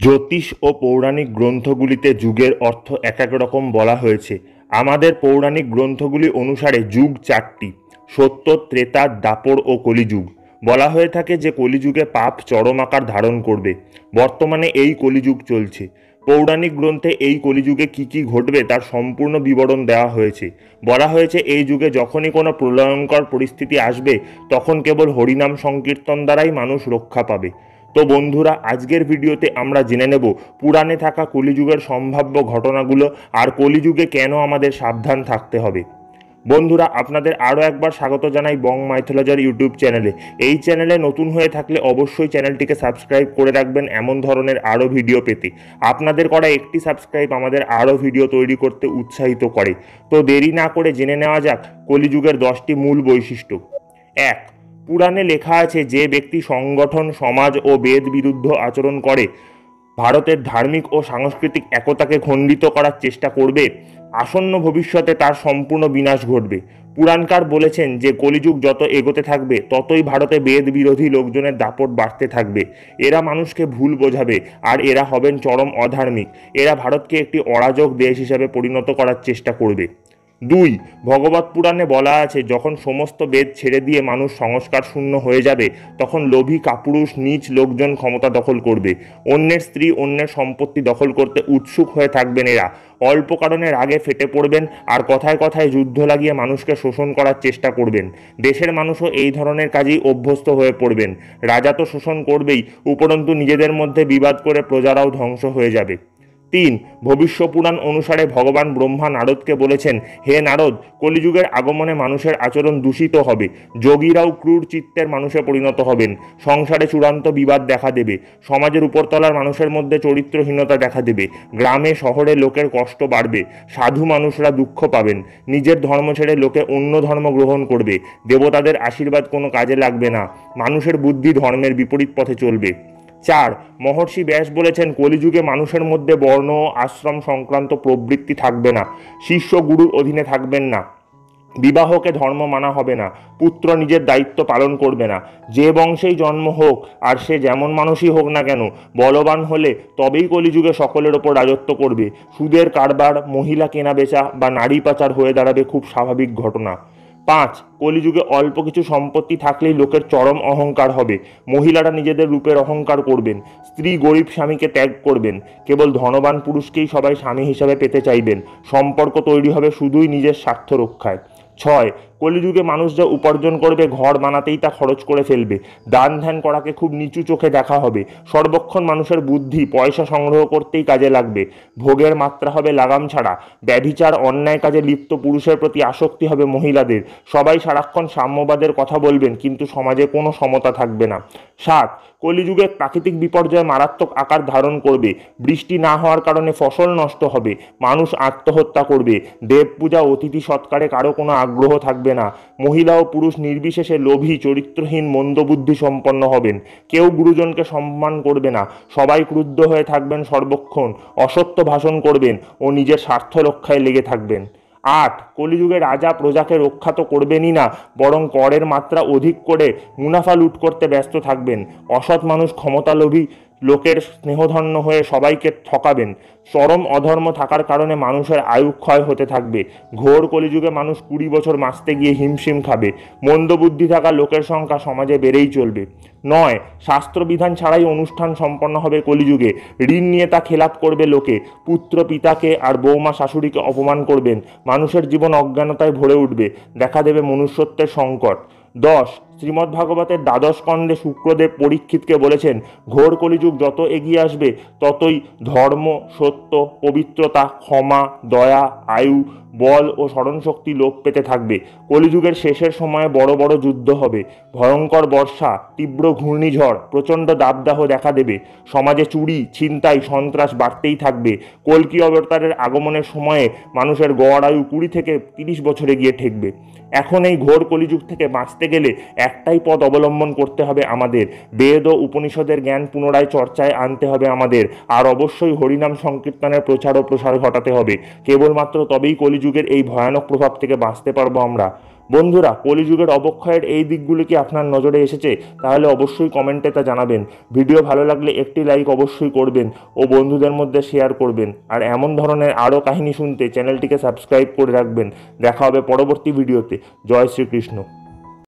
জ্যোতিষ ও পৌরাণিক গ্রন্থগুলিতে যুগের অর্থ এক এক রকম বলা হয়েছে। আমাদের পৌরাণিক গ্রন্থগুলি অনুসারে যুগ চারটি: সত্য, ত্রেতা, দ্বাপর ও কলিযুগ। বলা হয়ে থাকে যে কলিযুগে পাপ চরম আকার ধারণ করবে। বর্তমানে এই কলিযুগ চলছে। পৌরাণিক গ্রন্থে এই কলিযুগে কি কি ঘটবে তার সম্পূর্ণ বিবরণ দেওয়া হয়েছে। বলা হয়েছে এই যুগে যখনই কোনো প্রলয়ঙ্কর পরিস্থিতি আসবে তখন কেবল হরিনাম সংকীর্তন দ্বারাই মানুষ রক্ষা পাবে। তো বন্ধুরা, আজকের ভিডিওতে আমরা জেনে নেব পুরাণে থাকা কলিযুগের সম্ভাব্য ঘটনাগুলো আর কলিযুগে কেন আমাদের সাবধান থাকতে হবে। বন্ধুরা, আপনাদের আরও একবার স্বাগত জানাই বং মাইথোলজার ইউটিউব চ্যানেলে। এই চ্যানেলে নতুন হয়ে থাকলে অবশ্যই চ্যানেলটিকে সাবস্ক্রাইব করে রাখবেন এমন ধরনের আরও ভিডিও পেতে। আপনাদের করা একটি সাবস্ক্রাইব আমাদের আরও ভিডিও তৈরি করতে উৎসাহিত করে। তো দেরি না করে জেনে নেওয়া যাক কলিযুগের 10টি মূল বৈশিষ্ট্য। 1. পুরাণে লেখা আছে যে ব্যক্তি সংগঠন, সমাজ ও বেদ বিরুদ্ধ আচরণ করে, ভারতের ধার্মিক ও সাংস্কৃতিক একতাকে খণ্ডিত করার চেষ্টা করবে, আসন্ন ভবিষ্যতে তার সম্পূর্ণ বিনাশ ঘটবে। পুরাণকার বলেছেন যে কলিযুগ যত এগোতে থাকবে ততই ভারতে বেদ বিরোধী লোকজনের দাপট বাড়তে থাকবে। এরা মানুষকে ভুল বোঝাবে আর এরা হবেন চরম অধার্মিক। এরা ভারতকে একটি অরাজক দেশ হিসাবে পরিণত করার চেষ্টা করবে। 2. ভগবত পুরাণে বলা আছে যখন সমস্ত বেদ ছেড়ে দিয়ে মানুষ সংস্কার শূন্য হয়ে যাবে তখন লোভী কাপুরুষ নীচ লোকজন ক্ষমতা দখল করবে। অন্যের স্ত্রী, অন্যের সম্পত্তি দখল করতে উৎসুক হয়ে থাকবেন এরা। অল্প কারণে রাগে ফেটে পড়বেন আর কথায় কথায় যুদ্ধ লাগিয়ে মানুষকে শোষণ করার চেষ্টা করবেন। দেশের মানুষও এই ধরনের কাজেই অভ্যস্ত হয়ে পড়বেন। রাজা তো শোষণ করবেই, উপরন্তু নিজেদের মধ্যে বিবাদ করে প্রজারাও ধ্বংস হয়ে যাবে। 3. ভবিষ্য পুরাণ অনুসারে ভগবান ব্রহ্মা নারদকে বলেছেন, হে নারদ, কলিযুগের আগমনে মানুষের আচরণ দূষিত হবে। যোগীরাও ক্রূর চিত্তের মানুষে পরিণত হবেন। সংসারে চূড়ান্ত বিবাদ দেখা দেবে। সমাজের উপরতলার মানুষের মধ্যে চরিত্রহীনতা দেখা দেবে। গ্রামে শহরে লোকের কষ্ট বাড়বে। সাধু মানুষরা দুঃখ পাবেন। নিজের ধর্ম ছেড়ে লোকে অন্য ধর্ম গ্রহণ করবে। দেবতাদের আশীর্বাদ কোনো কাজে লাগবে না। মানুষের বুদ্ধি ধর্মের বিপরীত পথে চলবে। 4. মহর্ষি ব্যাস বলেছেন কলিযুগে মানুষের মধ্যে বর্ণ ও আশ্রম সংক্রান্ত প্রবৃত্তি থাকবে না। শিষ্য গুরুর অধীনে থাকবেন না। বিবাহকে ধর্ম মানা হবে না। পুত্র নিজের দায়িত্ব পালন করবে না। যে বংশেই জন্ম হোক আর সে যেমন মানুষই হোক না কেন, বলবান হলে তবেই কলিযুগে সকলের ওপর রাজত্ব করবে। সুদের কারবার, মহিলা কেনাবেচা বা নারী পাচার হয়ে দাঁড়াবে খুব স্বাভাবিক ঘটনা। 5. কলিযুগে অল্প কিছু সম্পত্তি থাকলেই লোকের চরম অহংকার হবে। মহিলারা নিজেদের রূপের অহংকার করবেন। স্ত্রী গরিব স্বামীকে ত্যাগ করবেন। কেবল ধনবান পুরুষকেই সবাই স্বামী হিসাবে পেতে চাইবেন। সম্পর্ক তৈরি হবে শুধুই নিজের স্বার্থ রক্ষায়। 6. কলিযুগে মানুষ যা উপার্জন করবে ঘর বানাতেই তা খরচ করে ফেলবে। দান ধ্যান করাকে খুব নিচু চোখে দেখা হবে। সর্বক্ষণ মানুষের বুদ্ধি পয়সা সংগ্রহ করতেই কাজে লাগবে। ভোগের মাত্রা হবে লাগাম ছাড়া। ব্যভিচার, অন্যায় কাজে লিপ্ত পুরুষের প্রতি আসক্তি হবে মহিলাদের। সবাই সারাক্ষণ সাম্যবাদের কথা বলবেন কিন্তু সমাজে কোনো সমতা থাকবে না। 7. কলিযুগে প্রাকৃতিক বিপর্যয় মারাত্মক আকার ধারণ করবে। বৃষ্টি না হওয়ার কারণে ফসল নষ্ট হবে। মানুষ আত্মহত্যা করবে। দেব পূজা, অতিথি সৎকারে কারো কোনো আগ্রহ থাকবে না। মহিলা ও পুরুষ নির্বিশেষে লোভী, চরিত্রহীন, মন্দবুদ্ধি সম্পন্ন হবেন। কেউ গুরুজনকে সম্মান করবে না। সবাই ক্রুদ্ধ হয়ে থাকবেন সর্বক্ষণ। অসত্য ভাষণ করবেন ও নিজের স্বার্থ রক্ষায় লেগে থাকবেন। 8. কলিযুগে রাজা প্রজাকে রক্ষা তো করবেনই না, বরং করের মাত্রা অধিক করে মুনাফা লুট করতে ব্যস্ত থাকবেন। অসৎ মানুষ ক্ষমতালোভী লোকের স্নেহধন্য হয়ে সবাইকে ঠকাবেন। চরম অধর্ম থাকার কারণে মানুষের আয়ু ক্ষয় হতে থাকবে। ঘোর কলিযুগে মানুষ 20 বছর বাঁচতে গিয়ে হিমশিম খাবে। মন্দবুদ্ধি থাকা লোকের সংখ্যা সমাজে বেড়েই চলবে। 9. শাস্ত্রবিধান ছাড়াই অনুষ্ঠান সম্পন্ন হবে কলিযুগে। ঋণ নিয়ে তা খেলাপ করবে লোকে। পুত্র পিতাকে আর বৌমা শাশুড়িকে অপমান করবেন। মানুষের জীবন অজ্ঞানতায় ভরে উঠবে। দেখা দেবে মনুষ্যত্বের সংকট। 10. শ্রীমদ্ভাগবতের 12 স্কন্ধে শুক্রদেব পরীক্ষিতকে বলেছেন ঘোর কলিযুগ যত এগিয়ে আসবে ততই ধর্ম, সত্য, পবিত্রতা, ক্ষমা, দয়া, আয়ু, বল ও স্মরণশক্তি লোপ পেতে থাকবে। কলিযুগের শেষের সময়ে বড় বড় যুদ্ধ হবে। ভয়ঙ্কর বর্ষা, তীব্র ঘূর্ণিঝড়, প্রচণ্ড দাবদাহ দেখা দেবে। সমাজে চুরি, ছিনতাই, সন্ত্রাস বাড়তেই থাকবে। কল্কি অবতারের আগমনের সময়ে মানুষের গড় আয়ু 20 থেকে 30 বছরে গিয়ে ঠেকবে। এখন এই ঘোর কলিযুগ থেকে বাঁচতে গেলে একটাই পথ অবলম্বন করতে হবে আমাদের, বেদ ও উপনিষদের জ্ঞান পুনরায় চর্চায় আনতে হবে আমাদের, আর অবশ্যই হরিনাম সংকীর্তনের প্রচার ও প্রসার ঘটাতে হবে। কেবলমাত্র তবেই কলিযুগের এই ভয়ানক প্রভাব থেকে বাঁচতে পারবো আমরা। বন্ধুরা, কলিযুগের অবক্ষয়ের এই দিকগুলি কি আপনার নজরে এসেছে? তাহলে অবশ্যই কমেন্টে তা জানাবেন। ভিডিও ভালো লাগলে একটি লাইক অবশ্যই করবেন ও বন্ধুদের মধ্যে শেয়ার করবেন। আর এমন ধরনের আরও কাহিনী শুনতে চ্যানেলটিকে সাবস্ক্রাইব করে রাখবেন। দেখা হবে পরবর্তী ভিডিওতে। জয় শ্রীকৃষ্ণ।